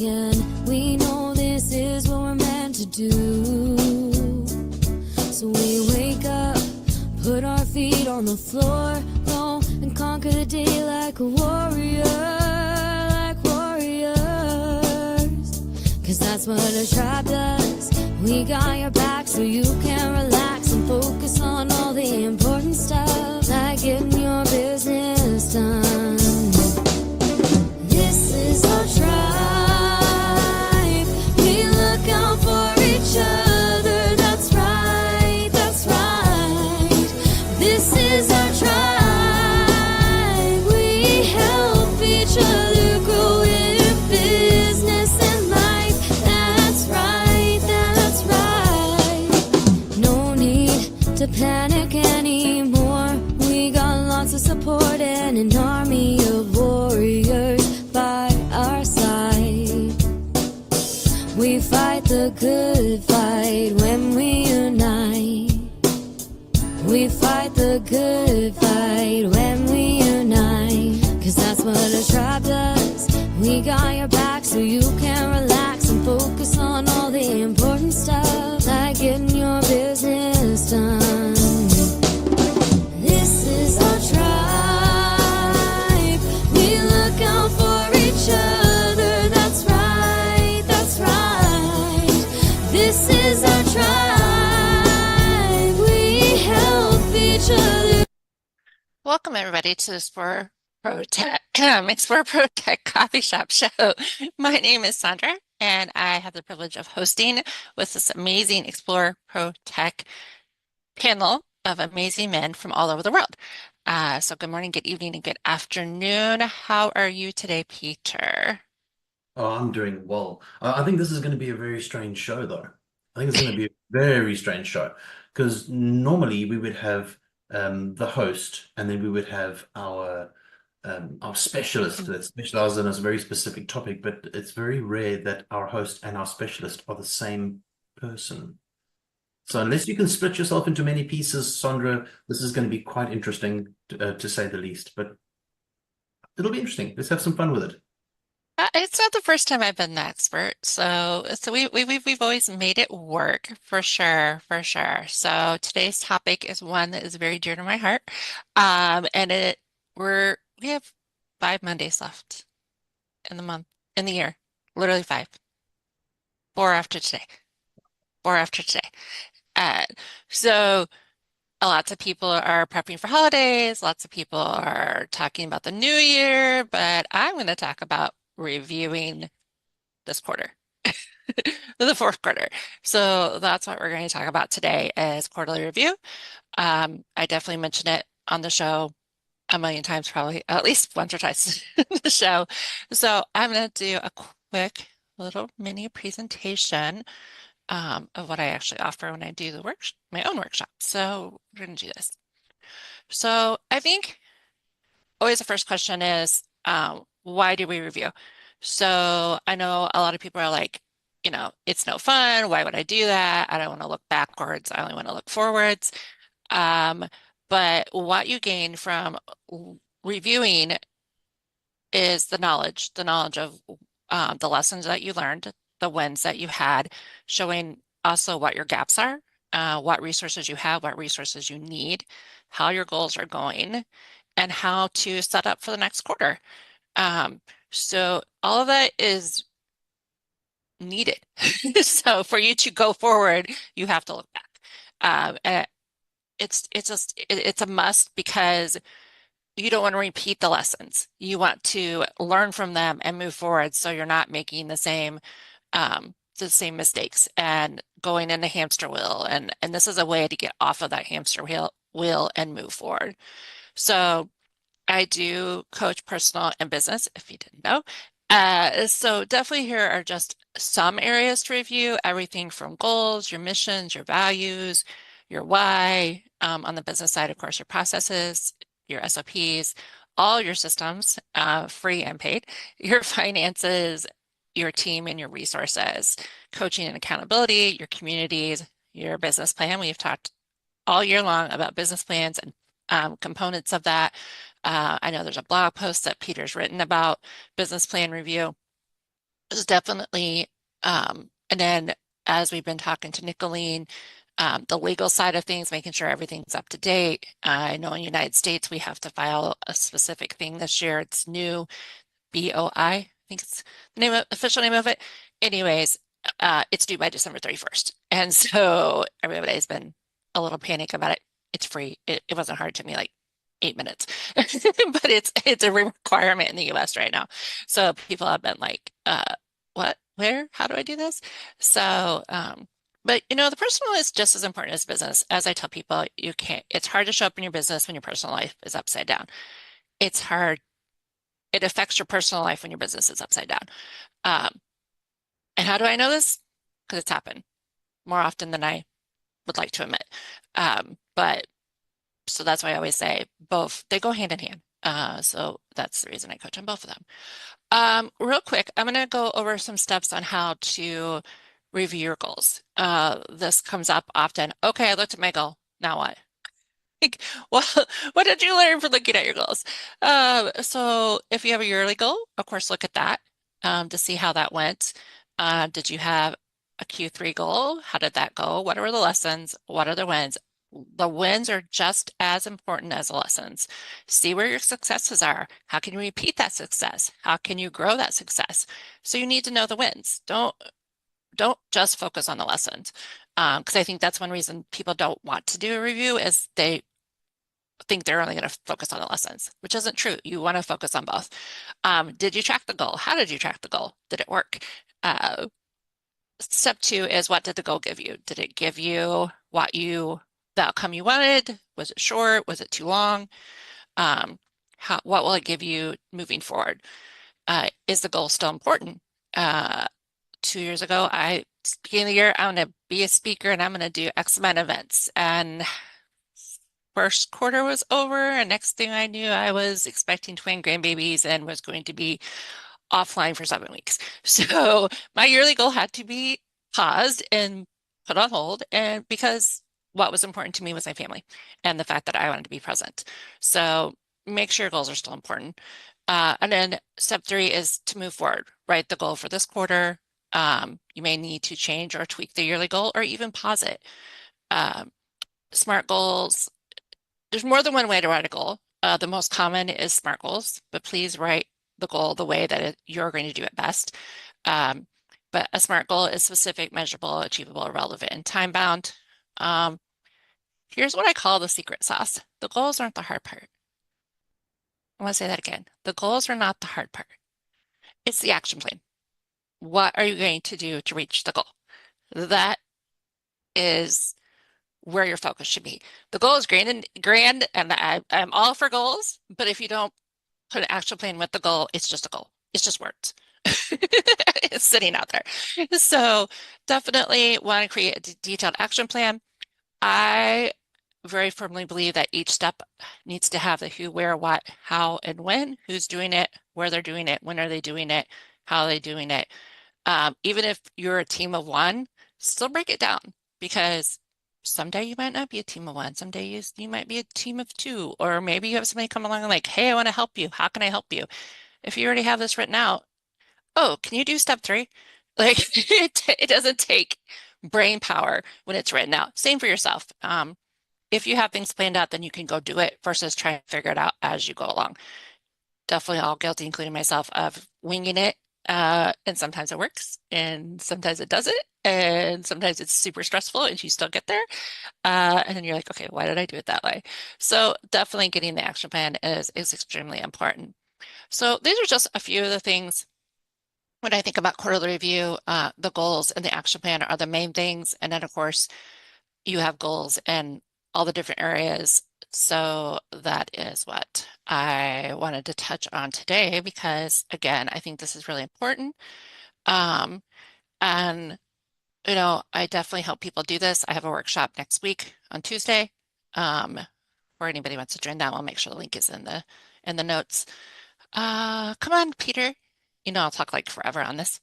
and we know this is what we're meant to do. So we wake up, put our feet on the floor, go and conquer the day like a warrior, like warriors. Cause that's what a tribe does. We got your back so you can relax and focus on all the important stuff, like getting your business done. This is our tribe. We look out for each other. That's right, that's right. This is our tribe. We help each other grow in business and life. That's right, that's right. No need to panic anymore. We got lots of support and an army of warriors by our side. We fight the good fight when we unite. We fight the good fight when we unite. Cause that's what a tribe does. We got your back so you can relax and focus on all the important stuff, like getting your business done. This is our tribe. We look out for each other. That's right, that's right. This is our tribe. We help each other. Welcome everybody to Explore ProTech, Explore ProTech Coffee Shop Show. My name is Sondra, and I have the privilege of hosting with this amazing Explore ProTech panel of amazing men from all over the world. So good morning, good evening, and good afternoon. How are you today, Peter? Oh, I'm doing well. I think this is going to be a very strange show, though. I think it's going to be a very strange show because normally we would have the host, and then we would have our specialist that specializes in a very specific topic. But it's very rare that our host and our specialist are the same person. So unless you can split yourself into many pieces, Sondra, this is going to be quite interesting to say the least. But it'll be interesting. Let's have some fun with it. It's not the first time I've been the expert, so we've always made it work for sure, for sure. So today's topic is one that is very dear to my heart, and we have 5 Mondays left in the month, in the year, literally 5, 4 after today, 4 after today. So lots of people are prepping for holidays, lots of people are talking about the new year, but I'm going to talk about reviewing this quarter, the fourth quarter. So that's what we're going to talk about today is quarterly review. I definitely mentioned it on the show a million times, probably at least once or twice in the show. So I'm going to do a quick little mini presentation of what I actually offer when I do my own workshop. So we're going to do this. So I think always the first question is, why do we review? So I know a lot of people are like, it's no fun. Why would I do that? I don't want to look backwards. I only want to look forwards. But what you gain from reviewing is the knowledge of the lessons that you learned, the wins that you had, showing also what your gaps are, what resources you have, what resources you need, how your goals are going, and how to set up for the next quarter. So all of that is needed. So for you to go forward, you have to look back. And it's a must because you don't want to repeat the lessons. You want to learn from them and move forward so you're not making the same mistakes and going in the hamster wheel. And this is a way to get off of that hamster wheel and move forward. So I do coach personal and business, if you didn't know. So definitely here are just some areas to review, everything from goals, your missions, your values, your why, on the business side, of course, your processes, your SOPs, all your systems, free and paid, your finances, your team and your resources, coaching and accountability, your communities, your business plan. We've talked all year long about business plans and components of that. I know there's a blog post that Peter's written about business plan review. is definitely, and then as we've been talking to Nicolene, the legal side of things, making sure everything's up to date. I know in the United States, we have to file a specific thing this year. It's new, BOI, I think it's the official name of it. Anyways, it's due by December 31st. And so everybody's been a little panic about it. It's free. It wasn't hard to me, like 8 minutes, but it's a requirement in the US right now. So people have been like, what, where, how do I do this? So, but the personal is just as important as business. As I tell people, it's hard to show up in your business when your personal life is upside down. It's hard. It affects your personal life when your business is upside down. And how do I know this? Because it's happened more often than I would like to admit. But so that's why I always say both, they go hand in hand. So that's the reason I coach on both of them. Real quick, I'm going to go over some steps on how to review your goals. This comes up often. Okay, I looked at my goal. Now what? Like, well, what did you learn from looking at your goals? So if you have a yearly goal, of course, look at that to see how that went. Did you have a Q3 goal? How did that go? What were the lessons? What are the wins? The wins are just as important as the lessons. See where your successes are. How can you repeat that success? How can you grow that success? So you need to know the wins. Don't just focus on the lessons. Because I think that's one reason people don't want to do a review is they think they're only going to focus on the lessons, which isn't true. You want to focus on both. Did you track the goal? How did you track the goal? Did it work? Step 2 is what did the goal give you? Did it give you the outcome you wanted? Was it short? Was it too long? What will it give you moving forward? Is the goal still important? 2 years ago, beginning of the year, I'm going to be a speaker and I'm going to do X amount of events. And first quarter was over, and next thing I knew, I was expecting twin grandbabies and was going to be offline for 7 weeks. So my yearly goal had to be paused and put on hold, and because what was important to me was my family and the fact that I wanted to be present. So make sure your goals are still important. And then step 3 is to move forward. Write the goal for this quarter. You may need to change or tweak the yearly goal or even pause it. SMART goals. There's more than one way to write a goal. The most common is SMART goals, but please write the goal the way that you're going to do it best. But a SMART goal is specific, measurable, achievable, relevant, and time-bound. Here's what I call the secret sauce. The goals aren't the hard part. I want to say that again. The goals are not the hard part. It's the action plan. What are you going to do to reach the goal? That is where your focus should be. The goal is grand, and I'm all for goals, but if you don't put an action plan with the goal, it's just a goal. It's just words. It's sitting out there. So definitely want to create a detailed action plan. I very firmly believe that each step needs to have the who, where, what, how, and when, who's doing it, where they're doing it, when are they doing it, how are they doing it. Even if you're a team of one, still break it down, because someday you might not be a team of one. Someday you might be a team of 2, or maybe you have somebody come along and like, hey, I want to help you. How can I help you? If you already have this written out, oh, can you do step 3? Like it doesn't take brain power when it's written out. Same for yourself. If you have things planned out, then you can go do it versus try to figure it out as you go along. Definitely all guilty, including myself, of winging it. And sometimes it works and sometimes it doesn't. And sometimes it's super stressful and you still get there. And then you're like, okay, why did I do it that way? So definitely getting the action plan is extremely important. So these are just a few of the things when I think about quarterly review. The goals and the action plan are the main things. And then of course you have goals in all the different areas. So that is what I wanted to touch on today, because again, I think this is really important. And I definitely help people do this. I have a workshop next week on Tuesday. For anybody who wants to join that, I'll make sure the link is in the notes. Come on, Peter. I'll talk like forever on this.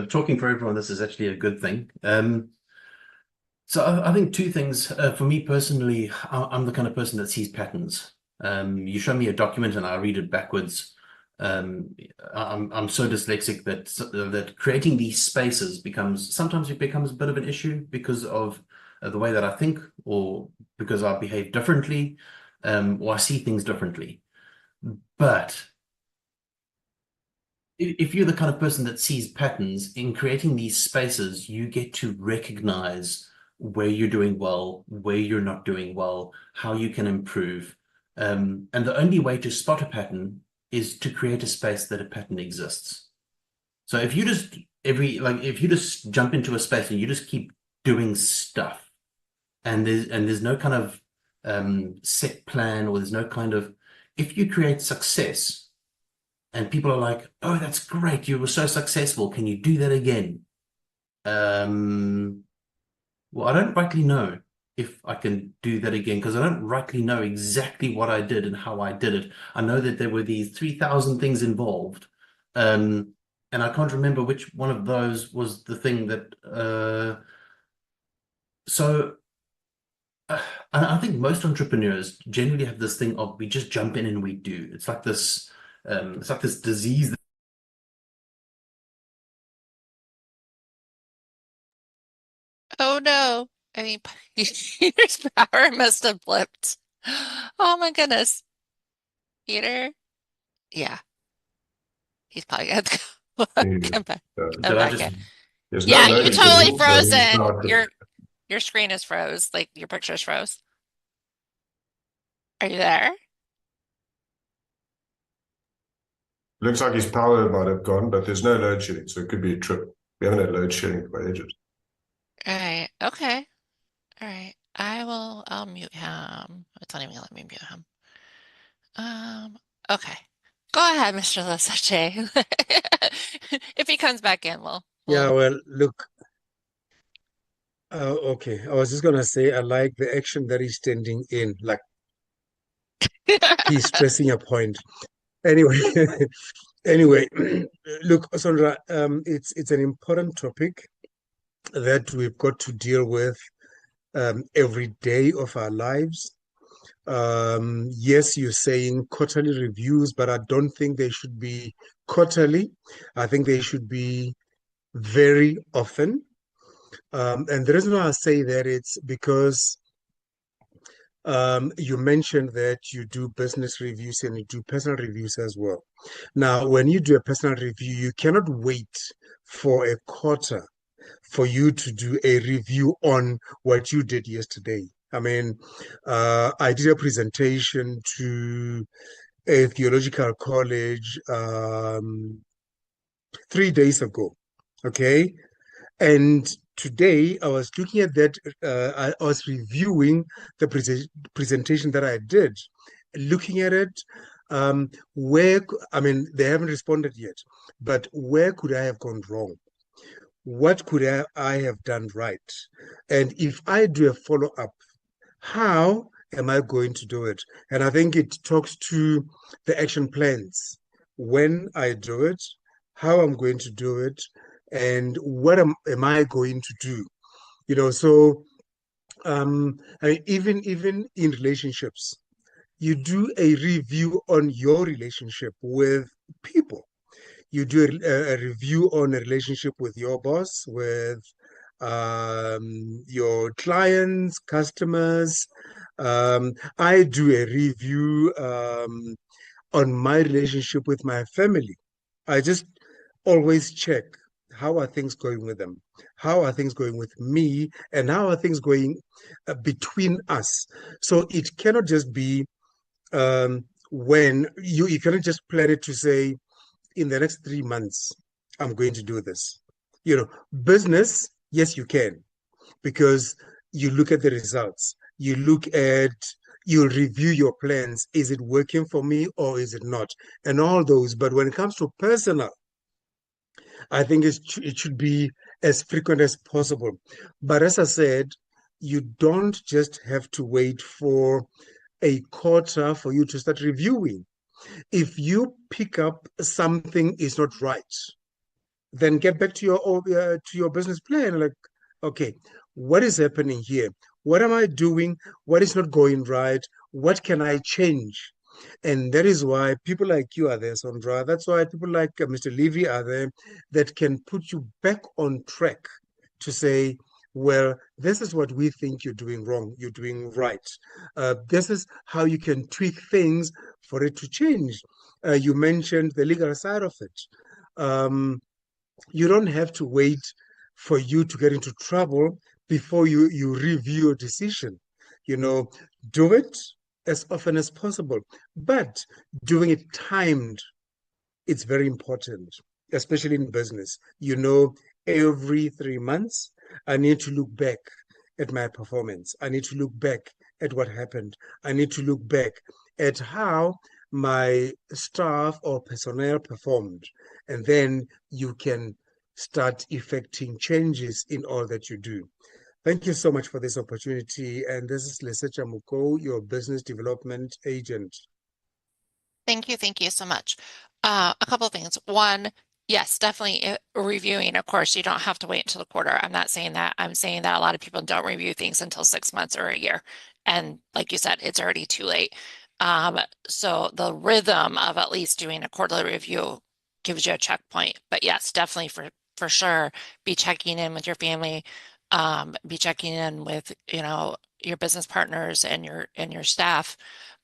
Talking forever on this is actually a good thing. So I think 2 things. For me personally, I'm the kind of person that sees patterns. You show me a document and I read it backwards. Um, I'm so dyslexic that creating these spaces sometimes it becomes a bit of an issue because of the way that I think, or because I behave differently, or I see things differently. But if you're the kind of person that sees patterns in creating these spaces, you get to recognize where you're doing well, where you're not doing well, how you can improve. And the only way to spot a pattern is to create a space that a pattern exists. So if you just if you just jump into a space and you just keep doing stuff, and there's no kind of set plan, or there's no kind of, if you create success and people are like, oh, that's great, you were so successful, can you do that again? Well, I don't rightly know if I can do that again, because I don't rightly know exactly what I did and how I did it. I know that there were these 3,000 things involved, and I can't remember which one of those was the thing that. So I think most entrepreneurs generally have this thing of, we just jump in and we do. It's like this. It's like this disease. Oh no. I mean, Peter's power must have blipped. Oh my goodness. Peter? Yeah, he's probably gonna Yeah. come back, come Did I back just? in. There's no Yeah, you're load totally shedding, so he's frozen. not. Your screen is froze, like your picture's froze. Are you there? Looks like his power might have gone, but there's no load shedding, so it could be a trip. We haven't had load shedding for ages. All right, okay. All right. I'll mute him. It's not even gonna let me mute him. Okay. Go ahead, Mr. Lesetja. If he comes back in, Yeah, we'll well, look, okay. I was just gonna say I like the action that he's standing in, like he's stressing a point. Anyway, anyway, look, Sondra, it's an important topic that we've got to deal with every day of our lives. Yes, you're saying quarterly reviews, but I don't think they should be quarterly. I think they should be very often. And the reason why I say that, it's because you mentioned that you do business reviews and you do personal reviews as well. Now, when you do a personal review, you cannot wait for a quarter for you to do a review on what you did yesterday. I mean, I did a presentation to a theological college 3 days ago. Okay. And today I was looking at that, I was reviewing the presentation that I did, looking at it. I mean, they haven't responded yet, but where could I have gone wrong? What could I have done right? And if I do a follow up, how am I going to do it? And I think it talks to the action plans. When I do it, how I'm going to do it, and what am I going to do? So I mean, even in relationships, you do a review on your relationship with people. You do a review on a relationship with your boss, with your clients, customers. I do a review on my relationship with my family. I just always check, how are things going with them? How are things going with me? And how are things going between us? So it cannot just be when you cannot just plan it to say, in the next 3 months, I'm going to do this. Business, yes, you can, because you look at the results. You review your plans. Is it working for me or is it not? And all those. But when it comes to personal, I think it should be as frequent as possible. But as I said, you don't just have to wait for a quarter for you to start reviewing. If you pick up something is not right, then get back to your business plan. Like, okay, what is happening here? What am I doing? What is not going right? What can I change? And that is why people like you are there, Sondra. That's why people like Mr. Levy are there that can put you back on track to say, well, this is what we think you're doing wrong, you're doing right. This is how you can tweak things for it to change. You mentioned the legal side of it. You don't have to wait for you to get into trouble before you review your decision. Do it as often as possible, but doing it timed, it's very important, especially in business. Every 3 months, I need to look back at my performance. I need to look back at what happened. I need to look back at how my staff or personnel performed. And then you can start effecting changes in all that you do. Thank you so much for this opportunity. And this is Lesetja Mokou, your business development agent. Thank you so much. A couple of things. One, yes, definitely reviewing. Of course, you don't have to wait until the quarter. I'm not saying that. I'm saying that a lot of people don't review things until 6 months or a year. And like you said, it's already too late. So the rhythm of at least doing a quarterly review gives you a checkpoint. But yes, definitely for sure, be checking in with your family, be checking in with, your business partners and your staff.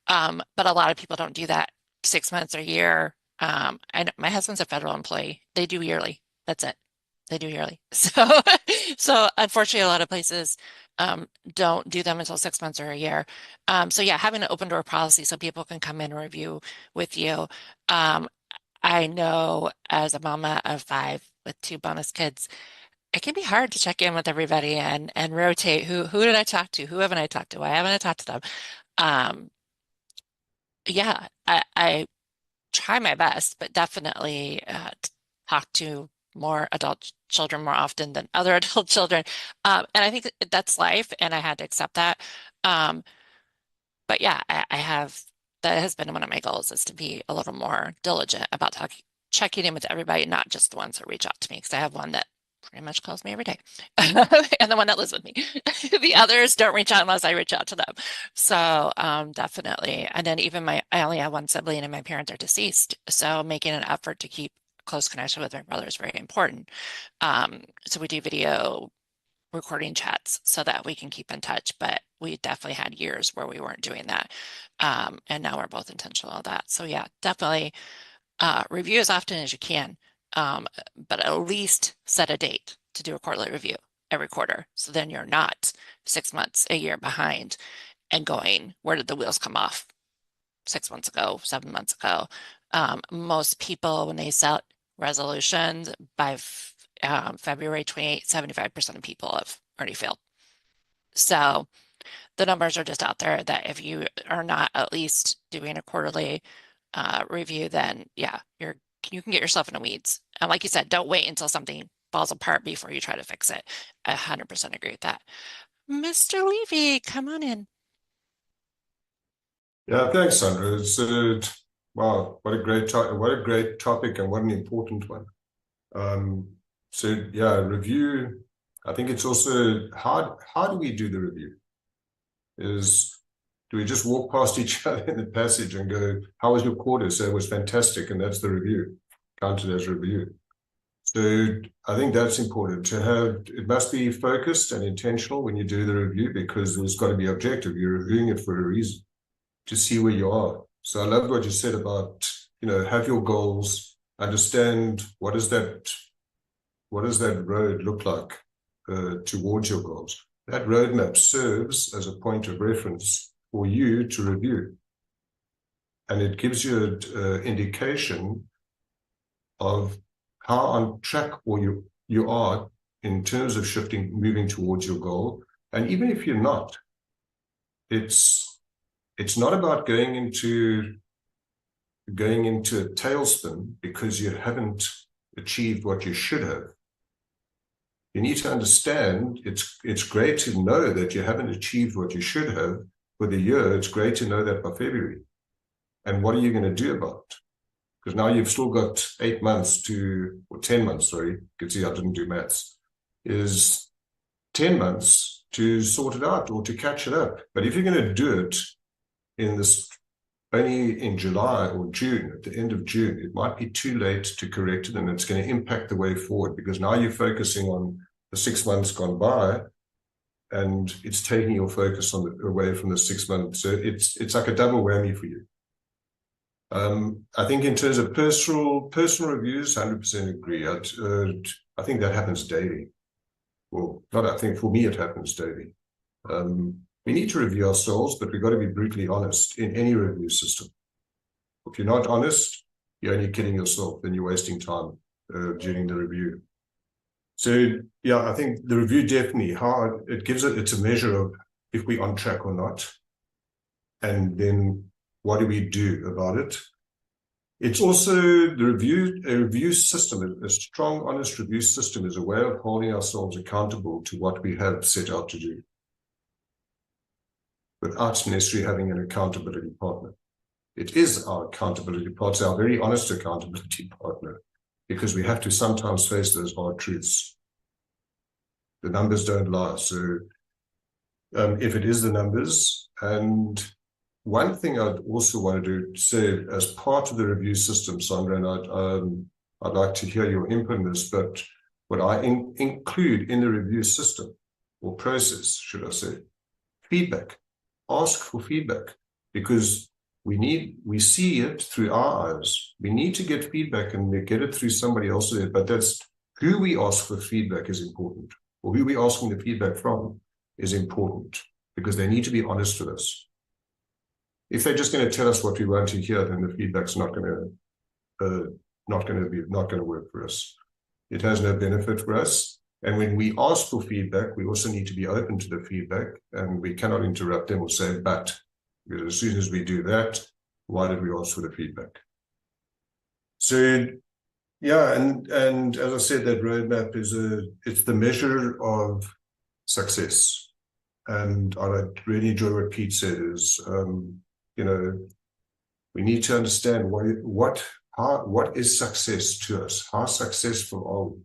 But a lot of people don't do that 6 months or a year. I know my husband's a federal employee. They do yearly. That's it. They do yearly. So unfortunately, a lot of places don't do them until 6 months or a year. So yeah, having an open door policy so people can come in and review with you. I know as a mama of 5 with 2 bonus kids, it can be hard to check in with everybody and rotate. Who did I talk to? Who haven't I talked to? Why haven't I talked to them? Yeah, I try my best, but definitely talk to more adult children more often than other adult children. And I think that's life, and I had to accept that. But yeah, that has been one of my goals, is to be a little more diligent about checking in with everybody, not just the ones that reach out to me, because I have one that pretty much calls me every day and the one that lives with me. The others don't reach out unless I reach out to them. So definitely. And then even I only have one sibling and my parents are deceased. So making an effort to keep close connection with my brother is very important. So we do video recording chats so that we can keep in touch, but we definitely had years where we weren't doing that. And now we're both intentional of that. So yeah, definitely review as often as you can. But at least set a date to do a quarterly review every quarter. So then you're not 6 months, a year behind and going, where did the wheels come off 6 months ago, 7 months ago? Most people, when they set resolutions by February 28th, 75% of people have already failed. So the numbers are just out there that if you are not at least doing a quarterly review, then yeah, you can get yourself in the weeds. And like you said, don't wait until something falls apart before you try to fix it. I 100% agree with that. Mr. Levy, come on in. Yeah, thanks, Sondra. It's wow, what a great topic, and what an important one. So yeah, review. I think it's also how do we do the review? Do we just walk past each other in the passage and go, how was your quarter? So it was fantastic, and that's the review, counted as review. So I think that's important to have. It must be focused and intentional when you do the review, because it's got to be objective. You're reviewing it for a reason, to see where you are. So I love what you said about, have your goals, understand what does that road look like towards your goals. That roadmap serves as a point of reference for you to review. And it gives you an indication of how on track you are in terms of moving towards your goal. And even if you're not, it's not about going into a tailspin because you haven't achieved what you should have. You need to understand it's great to know that you haven't achieved what you should have for the year. It's great to know that by February. And what are you going to do about it? Because now you've still got 8 months or 10 months, sorry, you can see I didn't do maths, is 10 months to sort it out or to catch it up. But if you're going to do it in this only in July or June, at the end of June, it might be too late to correct it, and it's going to impact the way forward, because now you're focusing on the 6 months gone by, and it's taking your focus away from the 6 months. So it's like a double whammy for you. I think in terms of personal reviews, 100% agree. I think that happens daily. Well, not I think, for me it happens daily. We need to review ourselves, but we've got to be brutally honest in any review system. If you're not honest, you're only kidding yourself, then you're wasting time during the review. So yeah, I think the review definitely, how it gives it's a measure of if we're on track or not, and then what do we do about it? It's also a review system, a strong, honest review system is a way of holding ourselves accountable to what we have set out to do, without necessarily having an accountability partner. It is our accountability partner, our very honest accountability partner, because we have to sometimes face those hard truths. The numbers don't lie. So if it is the numbers, and one thing I'd also want to say as part of the review system, Sondra, and I'd like to hear your input on this, but what I include in the review system, or process, should I say, feedback. Ask for feedback, because we see it through our eyes. We need to get feedback, and we get it through somebody else. But that's who we ask for feedback is important, or who we're asking the feedback from is important, because they need to be honest with us. If they're just going to tell us what we want to hear, then the feedback's not going to work for us. It has no benefit for us. And when we ask for feedback, we also need to be open to the feedback, and we cannot interrupt them or say, but, because as soon as we do that, why did we ask for the feedback? So, yeah, and as I said, that roadmap it's the measure of success. And I really enjoy what Pete said is, we need to understand what is success to us? How successful are we?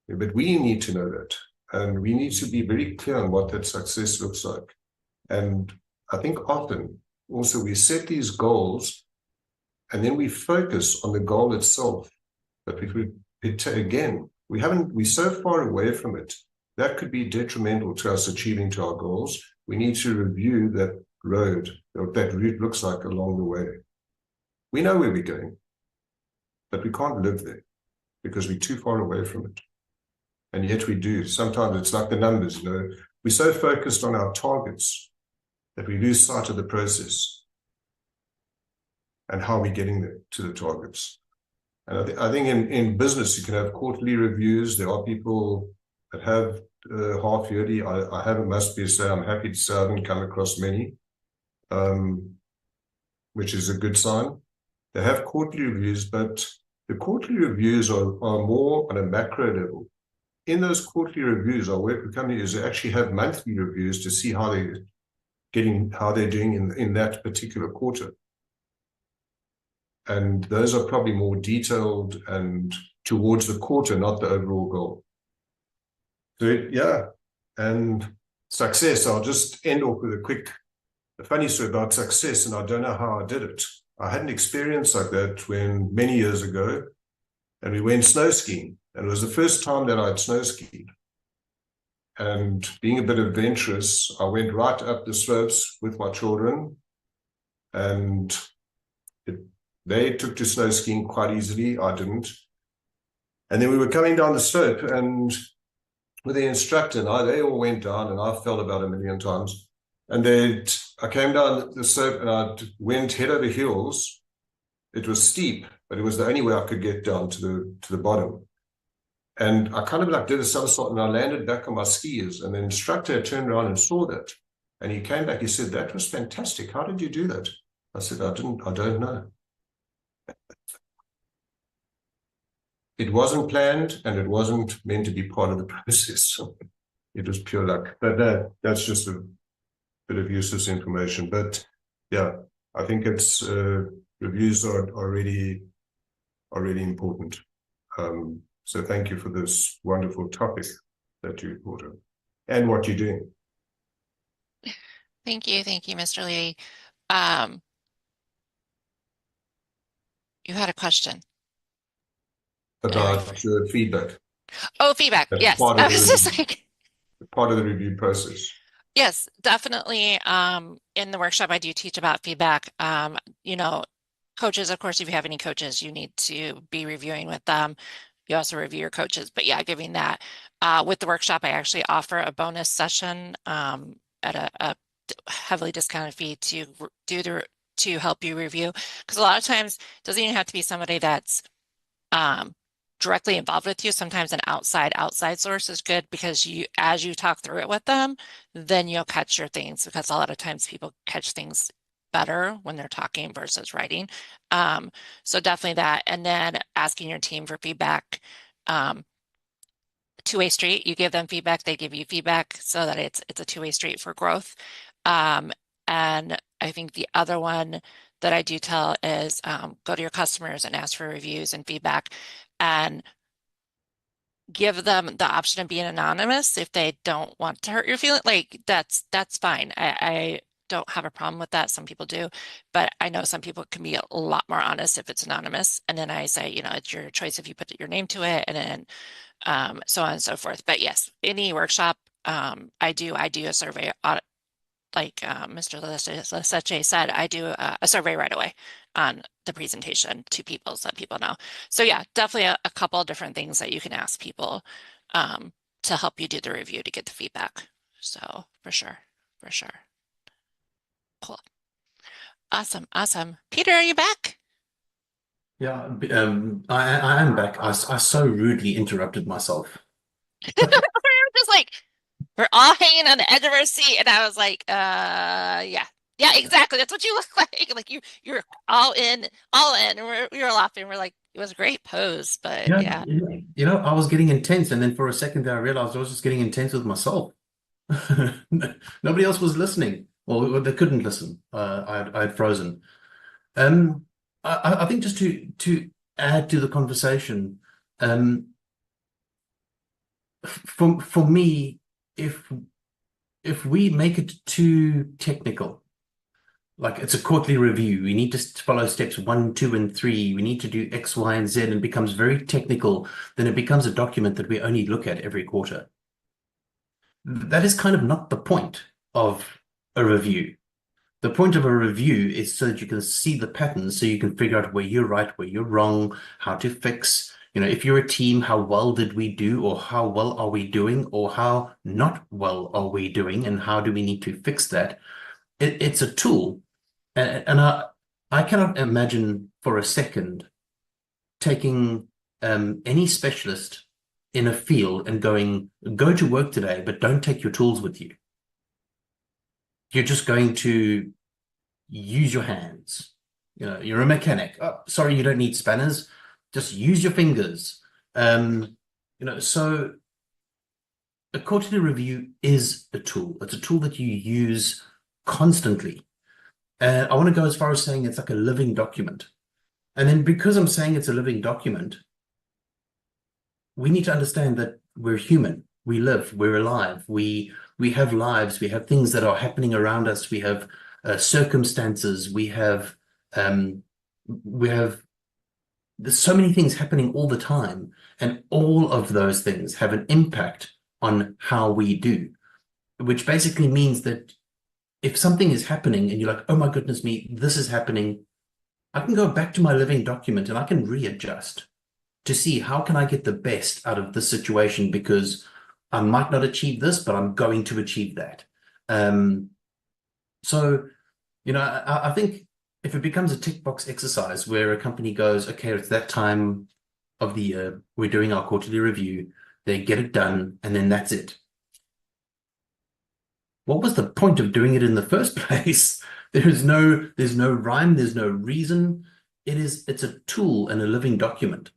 But we need to know that, and we need to be very clear on what that success looks like. And I think often also we set these goals, and then we focus on the goal itself. But we're so far away from it, that could be detrimental to us achieving to our goals. We need to review that road, what that route looks like along the way. We know where we're going, but we can't live there because we're too far away from it. And yet we do. Sometimes it's like the numbers, we're so focused on our targets that we lose sight of the process and how we're getting there to the targets. And I think in business, you can have quarterly reviews. There are people that have half yearly. I'm happy to say I haven't come across many, which is a good sign. They have quarterly reviews, but the quarterly reviews are more on a macro level. In those quarterly reviews, our work with companies actually have monthly reviews to see how they're doing in that particular quarter. And those are probably more detailed and towards the quarter, not the overall goal. So yeah, and success, I'll just end off with a funny story about success, and I don't know how I did it. I had an experience like that many years ago, and we went snow skiing. And it was the first time that I'd snow skied. And being a bit adventurous, I went right up the slopes with my children, and they took to snow skiing quite easily. I didn't. And then we were coming down the slope, and with the instructor, they all went down, and I fell about 1 million times. And I came down the slope, and I went head over heels. It was steep, but it was the only way I could get down to the bottom. And I kind of did a somersault, and I landed back on my skis. And the instructor turned around and saw that. And he came back, he said, "That was fantastic. How did you do that?" I said, I don't know. It wasn't planned, and it wasn't meant to be part of the process. It was pure luck. But that's just a bit of useless information. But yeah, I think it's reviews are really important. So thank you for this wonderful topic that you brought up and what you're doing. Thank you, Mr. Levy. You had a question. about feedback. Oh, feedback. That's Yes. part I of was the just like, review process. yes, definitely. In the workshop, I do teach about feedback. You know, coaches, of course, if you have any coaches, you need to be reviewing with them. You also review your coaches, but yeah, giving that. With the workshop, I actually offer a bonus session at a heavily discounted fee to help you review. Because a lot of times it doesn't even have to be somebody that's directly involved with you. Sometimes an outside source is good because as you talk through it with them, then you'll catch your things, because a lot of times people catch things better when they're talking versus writing. So definitely that. And then asking your team for feedback. Two-way street. You give them feedback, they give you feedback, so that it's a two-way street for growth. And I think the other one that I do tell is go to your customers and ask for reviews and feedback, and give them the option of being anonymous if they don't want to hurt your feeling. Like that's fine. I don't have a problem with that. Some people do, but I know some people can be a lot more honest if it's anonymous. And then I say, you know, it's your choice if you put your name to it, and then so on and so forth. But yes, any workshop, I do a survey, like Mr. Lesetja said, I do a survey right away on the presentation to people, so that people know. So yeah, definitely a couple of different things that you can ask people to help you do the review to get the feedback. So for sure. Cool. Awesome. Peter, are you back? Yeah, I am back. I so rudely interrupted myself. We're just like, we're all hanging on the edge of our seat, and I was like, yeah, exactly. That's what you look like. Like you're all in, and we were laughing. We're like, it was a great pose, but yeah. You know, I was getting intense, and then for a second there, I realized I was just getting intense with myself. Nobody else was listening. Well, they couldn't listen. I had frozen. I think just to add to the conversation, for me, if we make it too technical, like it's a quarterly review, we need to follow steps 1, 2, and 3. We need to do X, Y, and Z, and it becomes very technical. Then it becomes a document that we only look at every quarter. That is kind of not the point of a review. The point of a review is so that you can see the patterns, so you can figure out where you're right, where you're wrong, how to fix. You know, if you're a team, how well did we do, or how well are we doing, or how not well are we doing, and how do we need to fix that? It's a tool. And I cannot imagine for a second taking any specialist in a field and going, go to work today, but don't take your tools with you. You're just going to use your hands. You know, you're a mechanic. Oh, sorry, you don't need spanners. Just use your fingers. You know, so a quarterly review is a tool. It's a tool that you use constantly. And I want to go as far as saying it's like a living document. And then because I'm saying it's a living document, we need to understand that we're human. We live, we're alive. We have lives. We have things that are happening around us. We have circumstances. There's so many things happening all the time, and all of those things have an impact on how we do, which basically means that if something is happening and you're like, oh my goodness me, this is happening, I can go back to my living document and I can readjust to see how can I get the best out of this situation, because I might not achieve this, but I'm going to achieve that. So, you know, I think if it becomes a tick box exercise where a company goes, okay, it's that time of the year, we're doing our quarterly review, they get it done, and then that's it. What was the point of doing it in the first place? There's no rhyme, there's no reason. It's a tool and a living document.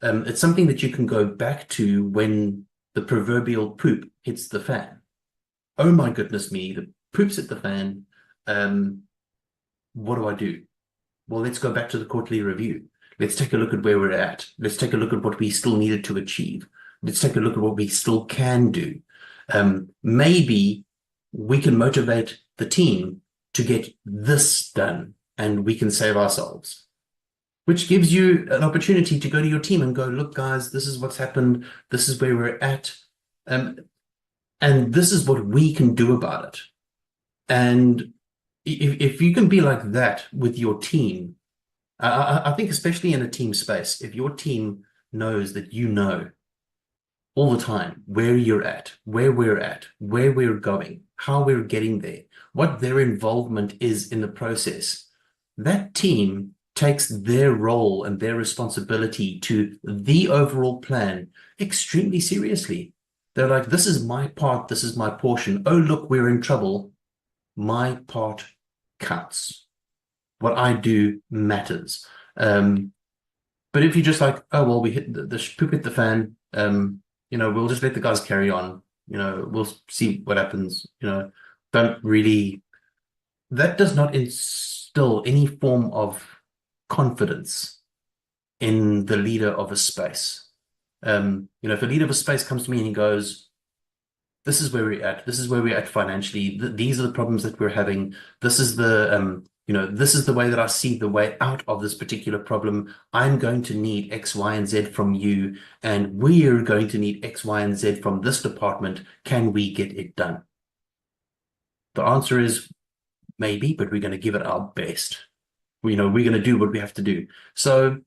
It's something that you can go back to when the proverbial poop hits the fan. Oh my goodness me, the poop's hit the fan. What do I do? Well, let's go back to the quarterly review. Let's take a look at where we're at. Let's take a look at what we still needed to achieve. Let's take a look at what we still can do. Maybe we can motivate the team to get this done, and we can save ourselves. which gives you an opportunity to go to your team and go, look, guys, this is what's happened. This is where we're at. And this is what we can do about it. And if you can be like that with your team, I think especially in a team space, if your team knows that you know all the time where you're at, where we're going, how we're getting there, what their involvement is in the process, that team takes their role and their responsibility to the overall plan extremely seriously. They're like, this is my part, this is my portion. Oh, look, we're in trouble. My part counts. What I do matters. But if you're just like, oh, well, we hit the poop hit the fan, we'll just let the guys carry on, we'll see what happens, don't really, that does not instill any form of confidence in the leader of a space. If a leader of a space comes to me and he goes, this is where we're at, this is where we're at financially, these are the problems that we're having, this is this is the way that I see the way out of this particular problem. I'm going to need X, Y, and Z from you, and we're going to need X, Y, and Z from this department. Can we get it done? The answer is maybe, but we're going to give it our best. We're going to do what we have to do. So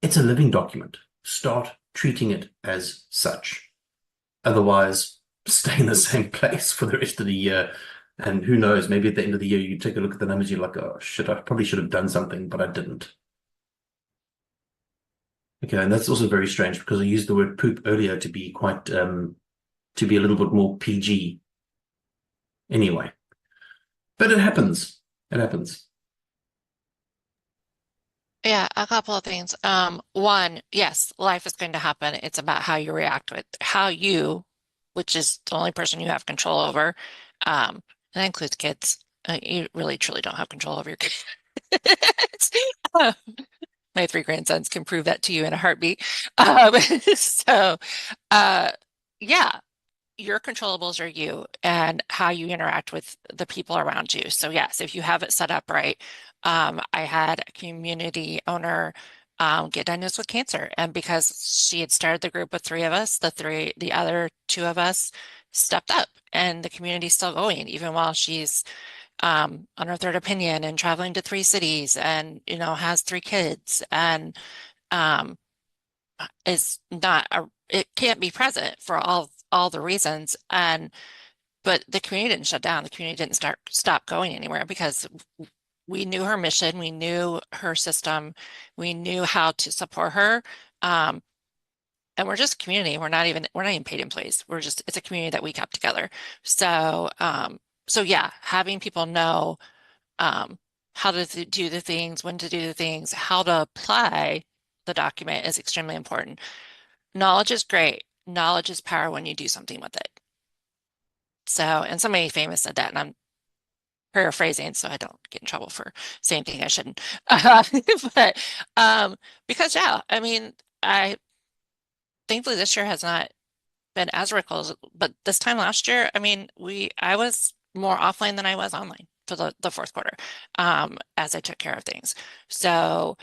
it's a living document. Start treating it as such. Otherwise, stay in the same place for the rest of the year. And who knows, maybe at the end of the year, you take a look at the numbers, you're like, oh, shit, I probably should have done something, but I didn't. Okay, and that's also very strange because I used the word poop earlier to be quite, to be a little bit more PG. Anyway, but it happens. It happens. Yeah, a couple of things. One, yes, life is going to happen. It's about how you react with how you, which is the only person you have control over. That includes kids. You really truly don't have control over your kids. My 3 grandsons can prove that to you in a heartbeat. So, yeah, your controllables are you and how you interact with the people around you. So yes, if you have it set up right, I had a community owner get diagnosed with cancer, and because she had started the group with 3 of us, the other 2 of us stepped up, and the community's still going even while she's on her 3rd opinion and traveling to 3 cities, and has 3 kids, and is not it can't be present for all the reasons. But the community didn't shut down. The community didn't stop going anywhere because we knew her mission, we knew her system, we knew how to support her. And we're just a community. We're not even paid employees. It's a community that we kept together. So yeah, having people know how to do the things, when to do the things, how to apply the document is extremely important. Knowledge is great. Knowledge is power when you do something with it. So, and somebody famous said that, and I'm paraphrasing so I don't get in trouble for saying things I shouldn't. But because yeah, I mean, thankfully this year has not been as reckless, but this time last year, I mean, I was more offline than I was online for the 4th quarter as I took care of things. So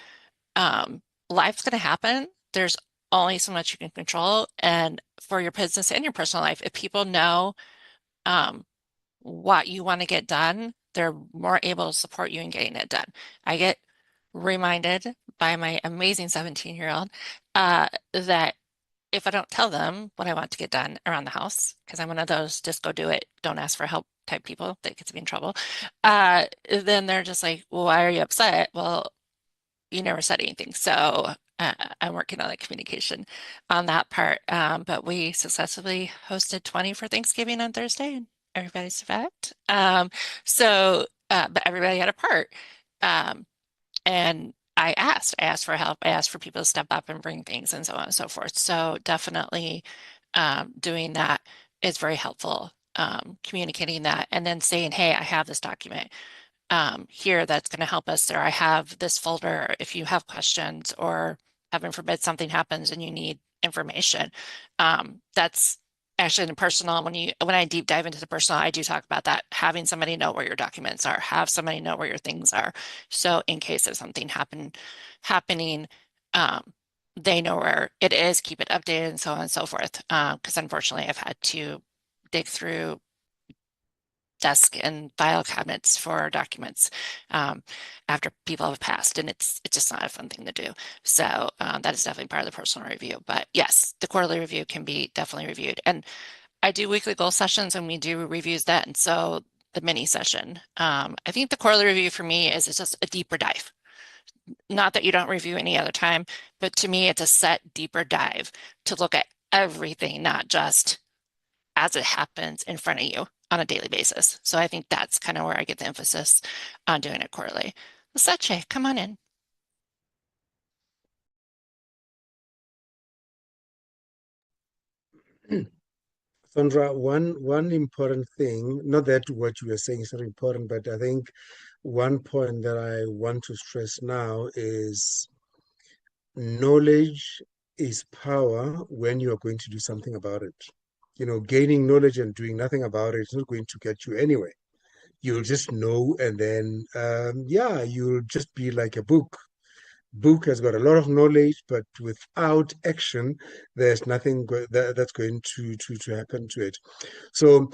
life's going to happen. There's only so much you can control, and for your business and your personal life, if people know what you want to get done, they're more able to support you in getting it done. I get reminded by my amazing 17-year-old that if I don't tell them what I want to get done around the house, because I'm one of those just go do it, don't ask for help type people that gets me in trouble, then they're just like, well, why are you upset? Well, you never said anything. So I'm working on the communication on that part. But we successfully hosted 20 for Thanksgiving on Thursday, and everybody survived. But everybody had a part. And I asked for help. I asked for people to step up and bring things and so on and so forth. So definitely doing that is very helpful. Communicating that and then saying, hey, I have this document here that's going to help us, or I have this folder if you have questions, or heaven forbid something happens and you need information. That's actually in the personal, when I deep dive into the personal, I do talk about that, having somebody know where your documents are, have somebody know where your things are. So in case of something happening, they know where it is, keep it updated and so on and so forth. Because unfortunately I've had to dig through desk and file cabinets for documents after people have passed, and it's just not a fun thing to do. So that is definitely part of the personal review. But yes, the quarterly review can be definitely reviewed. And I do weekly goal sessions and we do reviews that. And so the mini session, I think the quarterly review for me is just a deeper dive. Not that you don't review any other time, but to me, it's a set deeper dive to look at everything, not just as it happens in front of you on a daily basis. So I think that's kind of where I get the emphasis on doing it quarterly. Lesetja, come on in. Sondra, one important thing, not that what you were saying is not important, but I think one point that I want to stress now is knowledge is power when you are going to do something about it. You know, gaining knowledge and doing nothing about it is not going to get you anywhere. You'll just know, and then, yeah, you'll just be like a book has got a lot of knowledge, but without action, there's nothing that's going to happen to it. So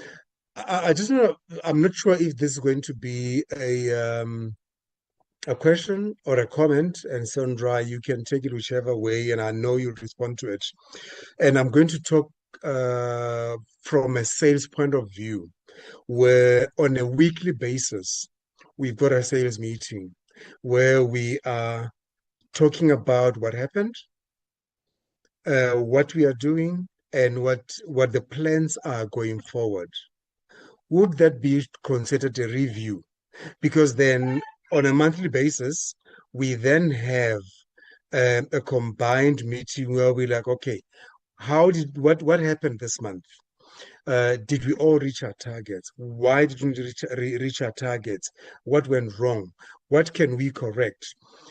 I just know I'm not sure if this is going to be a question or a comment, and Sandra, you can take it whichever way, and I know you'll respond to it. And I'm going to talk from a sales point of view, where on a weekly basis, we've got a sales meeting where we are talking about what happened, what we are doing, and what the plans are going forward. Would that be considered a review? Because then on a monthly basis, we then have a combined meeting where we're like, okay, what happened this month? Did we all reach our targets? Why didn't we reach our targets? What went wrong? What can we correct?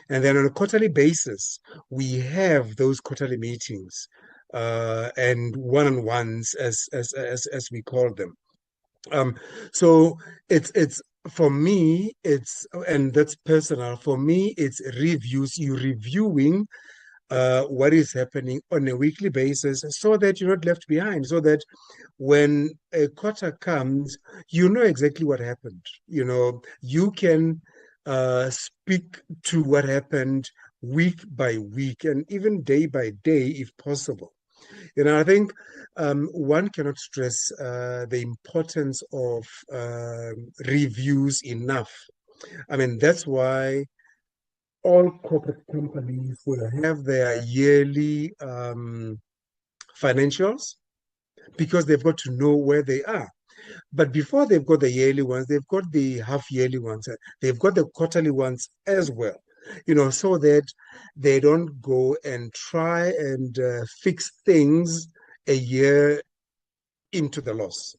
And then on a quarterly basis, we have those quarterly meetings and one-on-ones, as we call them. So it's for me, and that's personal. For me, it's reviews. You reviewing what is happening on a weekly basis so that you're not left behind, so that when a quarter comes, you know exactly what happened. You know, you can speak to what happened week by week and even day by day if possible. You know, I think one cannot stress the importance of reviews enough. I mean, that's why all corporate companies will have their yearly financials because they've got to know where they are. But before they've got the yearly ones, they've got the half yearly ones, they've got the quarterly ones as well, you know, so that they don't go and try and fix things a year into the loss,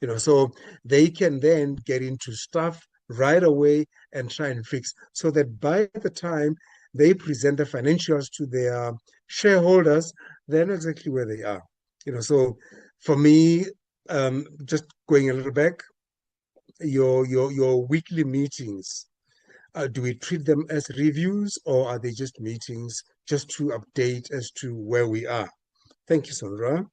you know, so they can then get into stuff right away and try and fix so that by the time they present the financials to their shareholders, they know exactly where they are, you know. So for me, just going a little back, your weekly meetings, do we treat them as reviews or are they just meetings just to update as to where we are? Thank you, Sondra.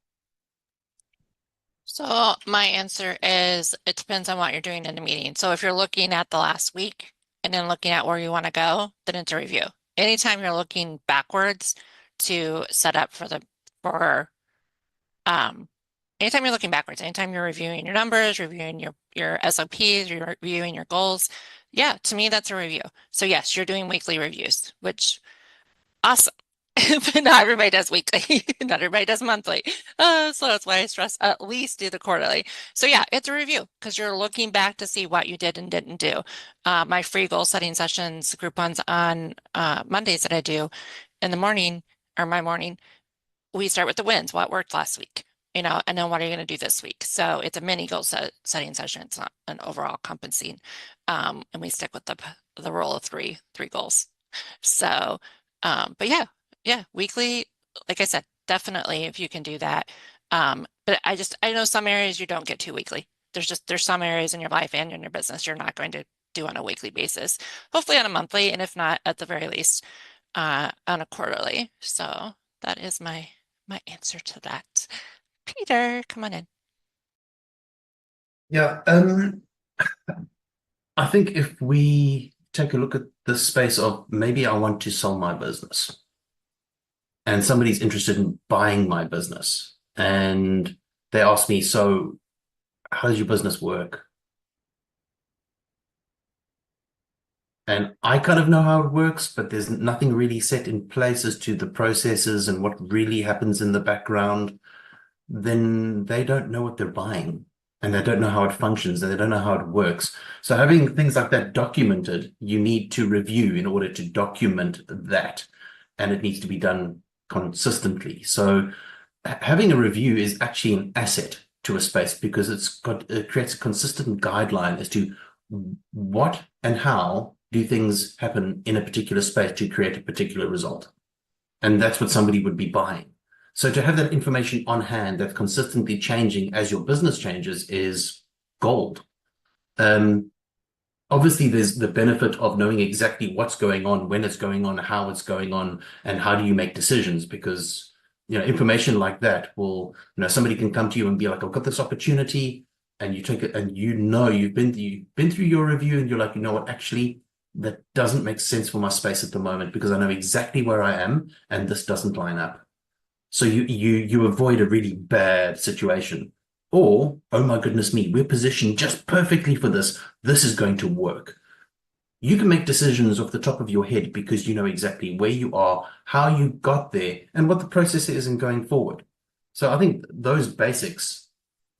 So my answer is it depends on what you're doing in the meeting. So if you're looking at the last week and then looking at where you want to go, then it's a review. Anytime you're looking backwards to set up anytime you're looking backwards, anytime you're reviewing your numbers, reviewing your SOPs, reviewing your goals, yeah, to me that's a review. So yes, you're doing weekly reviews, which awesome. But not everybody does weekly, not everybody does monthly. So that's why I stress at least do the quarterly. So yeah, it's a review because you're looking back to see what you did and didn't do. My free goal setting sessions, group ones on Mondays that I do in the morning or my morning, we start with the wins, what worked last week, you know, and then what are you going to do this week? So it's a mini goal setting session. It's not an overall compensing. And we stick with the rule of three goals. So, but yeah, weekly, like I said, definitely if you can do that, But I know some areas you don't get to weekly. There's some areas in your life and in your business you're not going to do on a weekly basis, hopefully on a monthly, and if not, at the very least, on a quarterly. So that is my answer to that. Peter, come on in. Yeah, I think if we take a look at the space of maybe I want to sell my business and somebody's interested in buying my business and they ask me, so how does your business work? And I kind of know how it works, but there's nothing really set in place as to the processes and what really happens in the background. Then they don't know what they're buying and they don't know how it functions and they don't know how it works. So having things like that documented, you need to review in order to document that, and it needs to be done consistently. So having a review is actually an asset to a space because it creates a consistent guideline as to what and how do things happen in a particular space to create a particular result. And that's what somebody would be buying. So to have that information on hand that's consistently changing as your business changes is gold. Obviously, there's the benefit of knowing exactly what's going on, when it's going on, how it's going on, and how do you make decisions, because information like that will, somebody can come to you and be like, I've got this opportunity, and you take it, and you've been through your review, and you're like, you know what, actually, that doesn't make sense for my space at the moment because I know exactly where I am, and this doesn't line up. So you avoid a really bad situation. Or, oh my goodness me, we're positioned just perfectly for this. This is going to work. You can make decisions off the top of your head because you know exactly where you are, how you got there, and what the process is in going forward. So I think those basics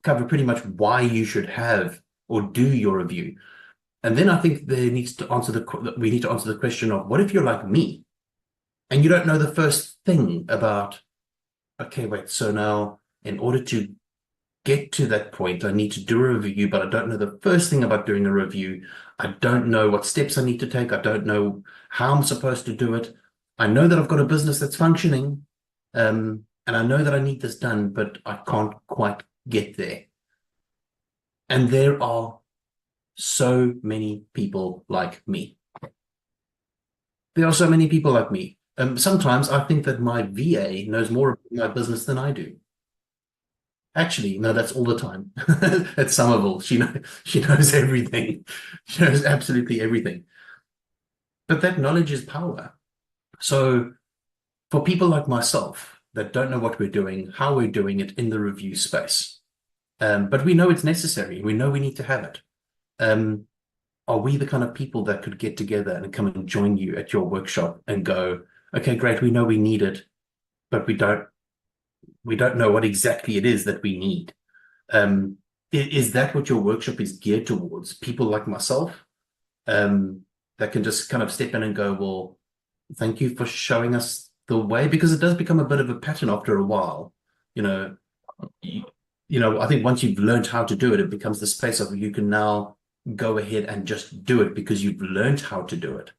cover pretty much why you should have or do your review. And then I think we need to answer the question of, what if you're like me and you don't know the first thing about, okay, wait, so now in order to get to that point, I need to do a review, but I don't know the first thing about doing a review. I don't know what steps I need to take. I don't know how I'm supposed to do it. I know that I've got a business that's functioning, and I know that I need this done, but I can't quite get there. And there are so many people like me. There are so many people like me. Sometimes I think that my VA knows more about my business than I do. Actually, no, that's all the time. At Somerville, she knows everything. She knows absolutely everything. But that knowledge is power. So for people like myself that don't know what we're doing, how we're doing it in the review space, but we know it's necessary. We know we need to have it. Are we the kind of people that could get together and come and join you at your workshop and go, okay, great, we know we need it, but we don't know what exactly it is that we need. Is that what your workshop is geared towards? People like myself that can just kind of step in and go, well, thank you for showing us the way, because it does become a bit of a pattern after a while. I think once you've learned how to do it, it becomes the space of you can now go ahead and just do it because you've learned how to do it.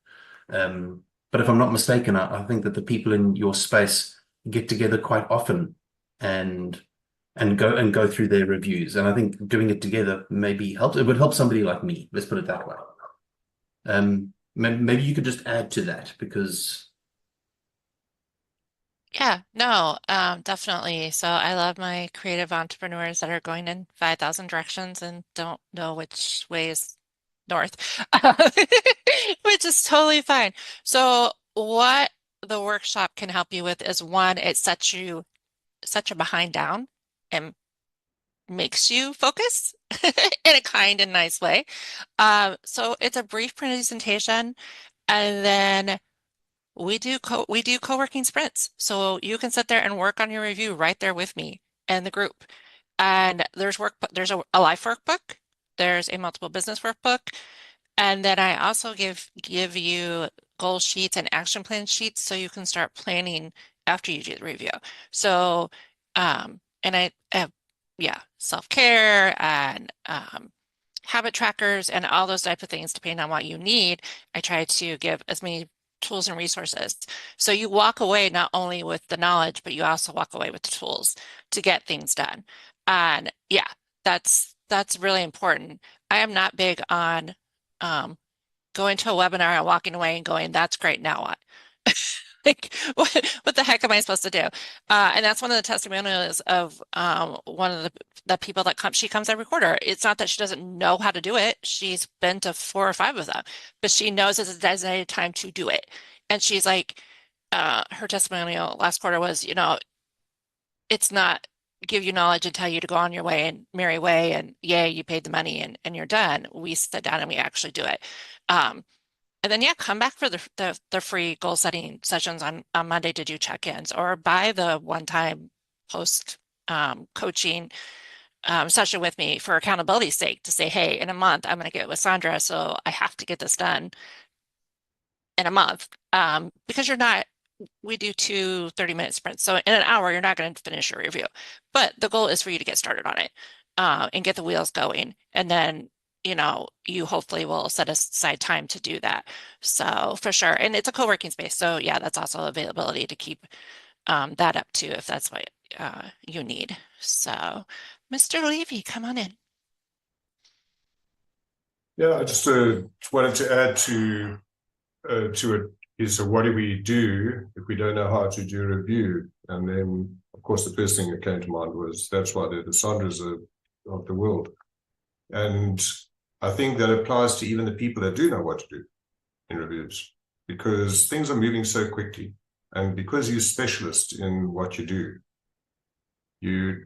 But if I'm not mistaken, I think that the people in your space get together quite often and go through their reviews. And I think doing it together maybe helps. It would help somebody like me. Let's put it that way. Maybe you could just add to that because. Yeah, no, definitely. So I love my creative entrepreneurs that are going in 5,000 directions and don't know which way is north, which is totally fine. So what the workshop can help you with is, one, it sets your behind down and makes you focus in a kind and nice way. So it's a brief presentation, and then we do co-working sprints. So you can sit there and work on your review right there with me and the group. And there's a life workbook, there's a multiple business workbook, and then I also give you goal sheets and action plan sheets so you can start planning after you do the review. So and I have, yeah, self-care and habit trackers and all those type of things depending on what you need. I try to give as many tools and resources. So you walk away not only with the knowledge, but you also walk away with the tools to get things done. And yeah, that's really important. I am not big on going to a webinar and walking away and going, that's great, now what? Like, what the heck am I supposed to do? And that's one of the testimonials of one of the people that comes. She comes every quarter. It's not that she doesn't know how to do it. She's been to 4 or 5 of them, but she knows it's a designated time to do it. And she's like, her testimonial last quarter was, you know, it's not give you knowledge and tell you to go on your way and merry way and yay, you paid the money and you're done. We sit down and we actually do it. And then, yeah, come back for the free goal setting sessions on Monday to do check-ins, or buy the one-time post coaching session with me for accountability's sake to say, hey, in a month, I'm going to get with Sondra, so I have to get this done in a month, because we do 2 30-minute sprints. So in an hour, you're not going to finish your review, but the goal is for you to get started on it and get the wheels going. And then, you know, you hopefully will set aside time to do that. So for sure. And it's a co-working space. So yeah, that's also availability to keep that up too, if that's what you need. So Mr. Levy, come on in. Yeah, I just wanted to add to it is, so what do we do if we don't know how to do a review? And then, of course, the first thing that came to mind was that's why they're the Sondras of the world. And I think that applies to even the people that do know what to do in reviews, because things are moving so quickly. And because you're a specialist in what you do, you're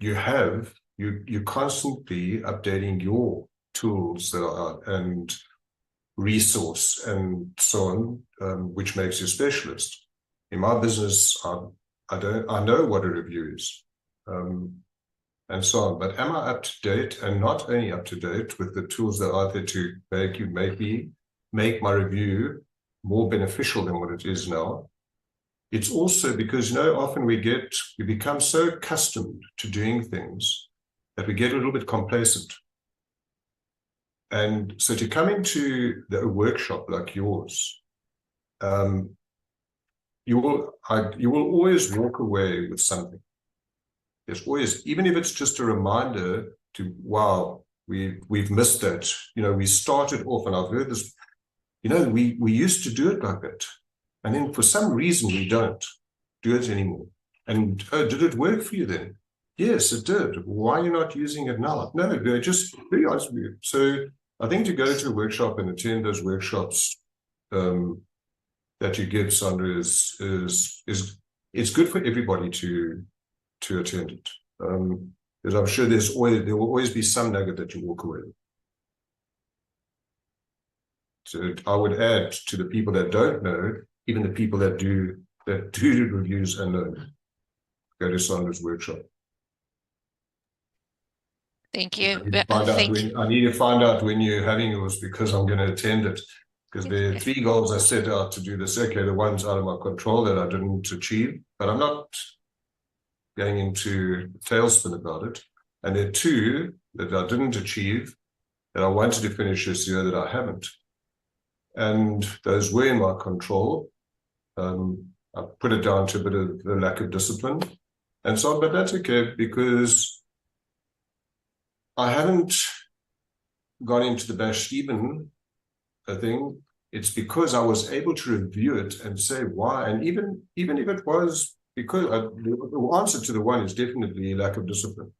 constantly updating your tools that are out and resource and so on, which makes you a specialist. In my business, I know what a review is. And so on. But am I up to date, and not only up to date with the tools that are there to make my review more beneficial than what it is now? It's also because, you know, often we become so accustomed to doing things that we get a little bit complacent. And so to come into a workshop like yours, you will always walk away with something. There's always, even if it's just a reminder to, wow, we've missed that. You know, we started off, and I've heard this, you know, we used to do it like that. And then for some reason, we don't do it anymore. And did it work for you then? Yes, it did. Why are you not using it now? No, just very honest with you. So I think to go to a workshop and attend those workshops that you give, Sondra, is it's good for everybody to attend it. Because I'm sure there will always be some nugget that you walk away with. So I would add to the people that don't know, even the people that do reviews and know, go to Sondra's workshop. Thank you. I need to find out when you're having yours, because I'm going to attend it. Because there are 3 goals I set out to do this. Okay, the one's out of my control that I didn't achieve, but I'm not going into tailspin about it. And there are 2 that I didn't achieve that I wanted to finish this year that I haven't. And those were in my control. I put it down to a bit of the lack of discipline and so on, but that's okay, because I haven't gone into the Bash Steven thing. It's because I was able to review it and say why. And even if it was because the answer to the one is definitely lack of discipline.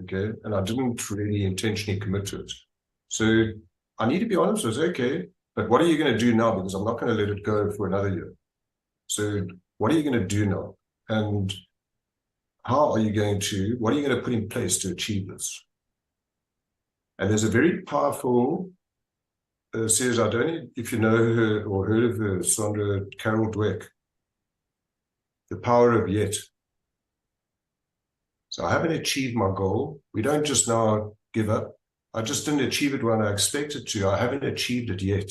Okay. And I didn't really intentionally commit to it. So I need to be honest with it. Okay, but what are you going to do now? Because I'm not going to let it go for another year. So what are you going to do now? And what are you going to put in place to achieve this? And there's a very powerful series, I don't know if you know her or heard of her, Sondra Carol Dweck, The Power of Yet. So I haven't achieved my goal. We don't just now give up. I just didn't achieve it when I expected to. I haven't achieved it yet.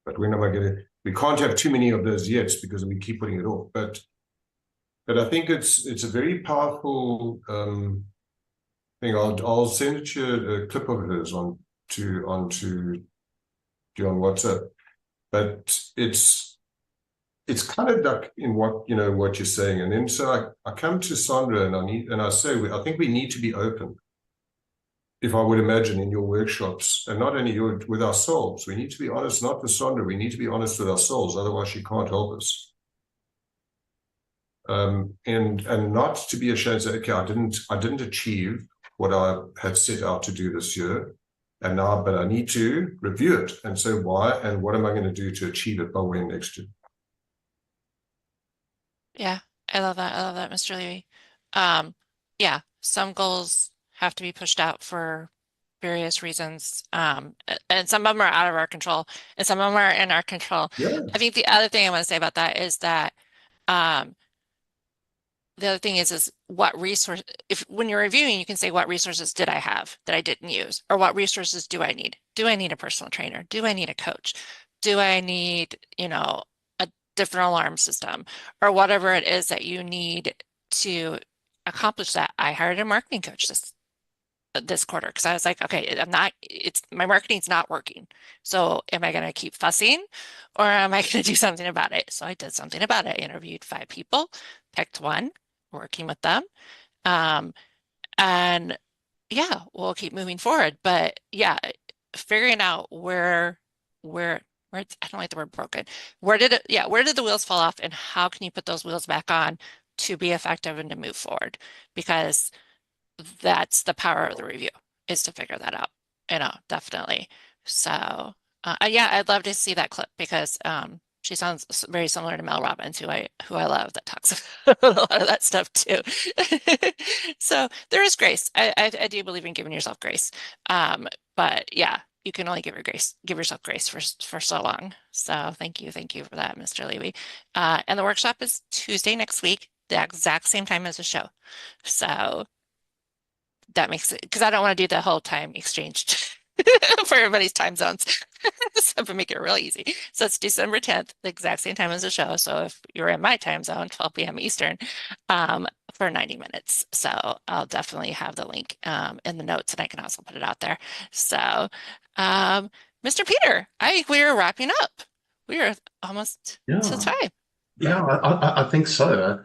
But when am I going to? We can't have too many of those yets because we keep putting it off. But I think it's a very powerful thing. I'll send it to you a clip of hers on WhatsApp. but it's kind of like in what what you're saying. And then so I come to Sondra and I say I think we need to be open. If I would imagine in your workshops, and not only with ourselves, we need to be honest, not with Sondra, we need to be honest with ourselves, otherwise she can't help us. And not to be ashamed, say, okay, I didn't achieve what I had set out to do this year, but I need to review it and say why and what am I going to do to achieve it by when next year. Yeah, I love that. I love that, Mr. Levy. Yeah, some goals have to be pushed out for various reasons. And some of them are out of our control, and some of them are in our control. Yeah. I think the other thing I want to say about that is that the other thing is what resource, when you're reviewing, you can say, what resources did I have that I didn't use? Or what resources do I need? Do I need a personal trainer? Do I need a coach? Do I need, a different alarm system or whatever it is that you need to accomplish that? I hired a marketing coach this quarter because I was like, okay, my marketing's not working. So am I going to keep fussing or am I going to do something about it? So I did something about it. I interviewed 5 people, picked one, working with them. And yeah, we'll keep moving forward. But yeah, figuring out where I don't like the word broken. Where did the wheels fall off and how can you put those wheels back on to be effective and to move forward? Because that's the power of the review, is to figure that out, definitely. So yeah, I'd love to see that clip because she sounds very similar to Mel Robbins, who I love, that talks about a lot of that stuff too. So there is grace. I do believe in giving yourself grace. But yeah, you can only give yourself grace for so long. So thank you for that, Mr. Levy. And the workshop is Tuesday next week, the exact same time as the show. So that makes it, because I don't want to do the whole time exchange for everybody's time zones. So to make it real easy. So it's December 10th, the exact same time as the show. So if you're in my time zone, 12 p.m. Eastern, for 90 minutes. So I'll definitely have the link in the notes and I can also put it out there. So Mr. Peter, I think we are wrapping up. We are almost to time. Yeah, I think so.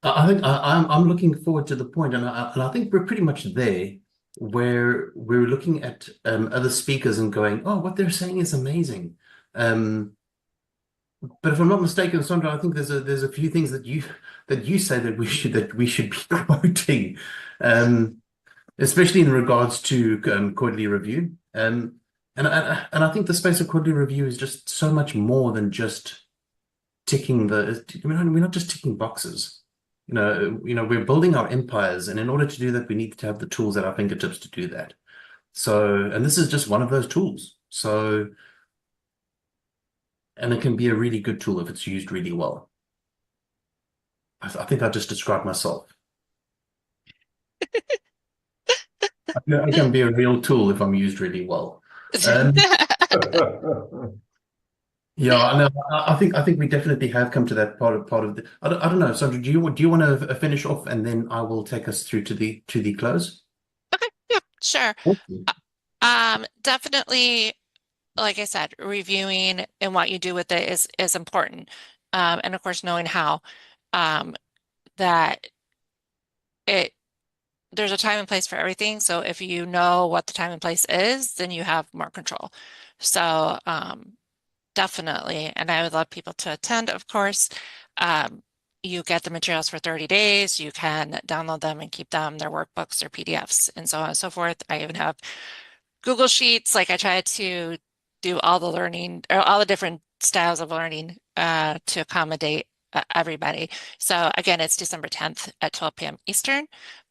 I think I'm looking forward to the point, and I think we're pretty much there, where we're looking at other speakers and going, oh, what they're saying is amazing. But if I'm not mistaken, Sondra, I think there's a few things that you say that we should be quoting, especially in regards to quarterly review. And I think the space of quarterly review is just so much more than just ticking we're not just ticking boxes. We're building our empires, and in order to do that, we need to have the tools at our fingertips to do that. So, and this is just one of those tools. So, and it can be a really good tool if it's used really well. I think I just described myself. I can be a real tool if I'm used really well. Yeah, I know. I think we definitely have come to that part of the. I don't know, Sondra. Do you want to finish off, and then I will take us through to the close? Okay, yeah, sure. Awesome. Definitely, like I said, reviewing and what you do with it is important. And of course, knowing how that there's a time and place for everything. So if you know what the time and place is, then you have more control. So definitely, and I would love people to attend, of course. You get the materials for 30 days. You can download them and keep them, their workbooks or PDFs and so on and so forth. I even have Google Sheets. Like I try to do all the learning or all the different styles of learning to accommodate everybody. So again, it's December 10th at 12 p.m. Eastern.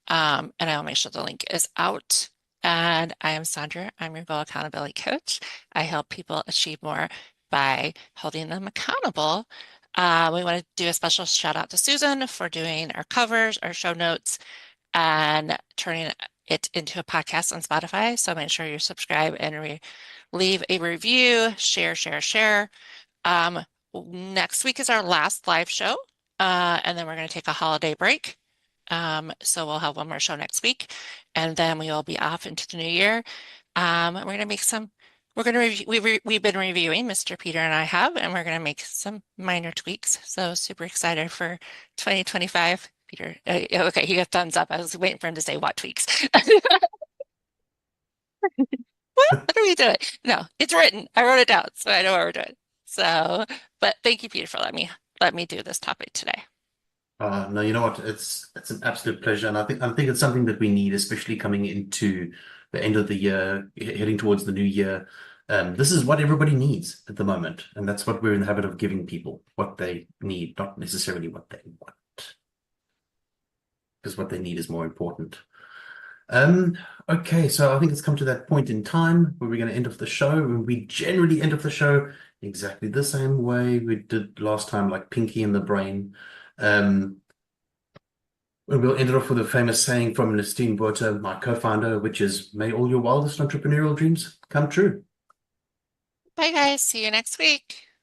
And I'll make sure the link is out. And I am Sondra. I'm your goal accountability coach. I help people achieve more by holding them accountable. We want to do a special shout out to Susan for doing our covers, our show notes, and turning it into a podcast on Spotify. So make sure you subscribe and leave a review, share. Next week is our last live show, and then we're going to take a holiday break. So we'll have one more show next week, and then we will be off into the new year. We're going to make some We're going to review, we've been reviewing, Mr. Peter and I have, and we're going to make some minor tweaks. So super excited for 2025. Peter, okay, he got thumbs up. I was waiting for him to say what tweaks. What are we doing? No, it's written. I wrote it down, so I know what we're doing. So, but thank you, Peter, for let me do this topic today. No, you know what? It's an absolute pleasure, and I think it's something that we need, especially coming into the end of the year, heading towards the new year. This is what everybody needs at the moment, and that's what we're in the habit of giving people, what they need, not necessarily what they want, because what they need is more important. Okay, so I think it's come to that point in time where we're going to end off the show. We generally end off the show exactly the same way we did last time, like Pinky and the Brain. And we'll end it off with a famous saying from Lesetja Mokou, my co-founder, which is, may all your wildest entrepreneurial dreams come true. Bye, guys. See you next week.